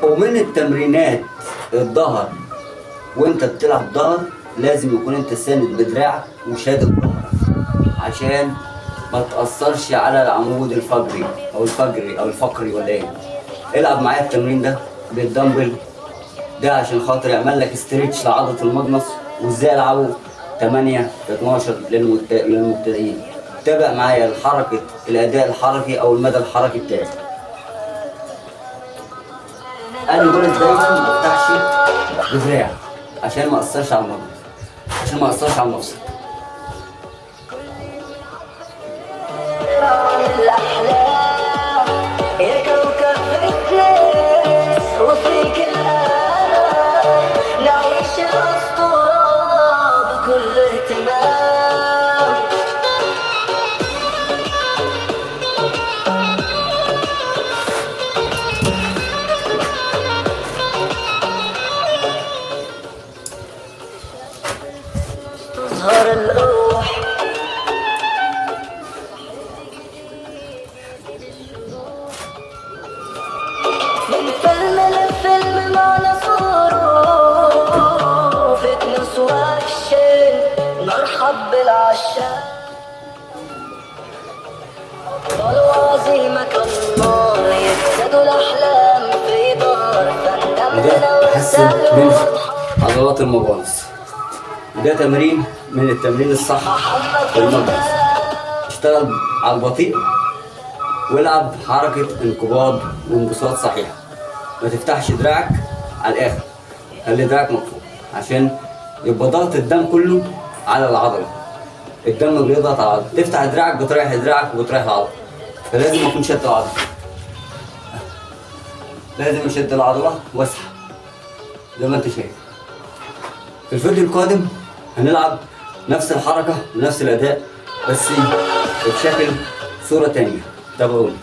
ومن التمرينات الظهر وانت بتلعب ظهر لازم يكون انت ساند بدراعك وشادد ظهرك عشان ما تأثرش على العمود الفقري ولا ايه. العب معايا التمرين ده بالدمبل ده عشان خاطر يعمل لك استريتش لعضلة المجنص. وازاي العبه 8 في 12 للمبتدئين. تابع معايا الاداء الحركي او المدى الحركي بتاعي. انا بقول دايما ما افتحش بدراعي عشان ما اثرش على المجنص، عشان ما اثرش على المفصل. تظهر الروح من فيلم لفيلم معنا صاروخ فتنس واكشن نرحب بالعشاق أبطال عظيمة كالنار يفسدوا الأحلام في دار فندم وده لو بحسن من عضلات المجانس. وده تمرين من التمرين الصح للمجنص. اشتغل على البطيء والعب حركة انقباض وانبساط صحيحة. ما تفتحش دراعك على الآخر، خلي دراعك مفتوح عشان يبقى ضغط الدم كله على العضلة. الدم بيضغط على العضلة، تفتح دراعك بتريح دراعك وبتريح العضلة. فلازم أكون شد العضلة، لازم أشد العضلة واسحب زي ما أنت شايف. في الفيديو القادم هنلعب نفس الحركة ونفس الأداء بس بشكل صورة تانية. تابعوني.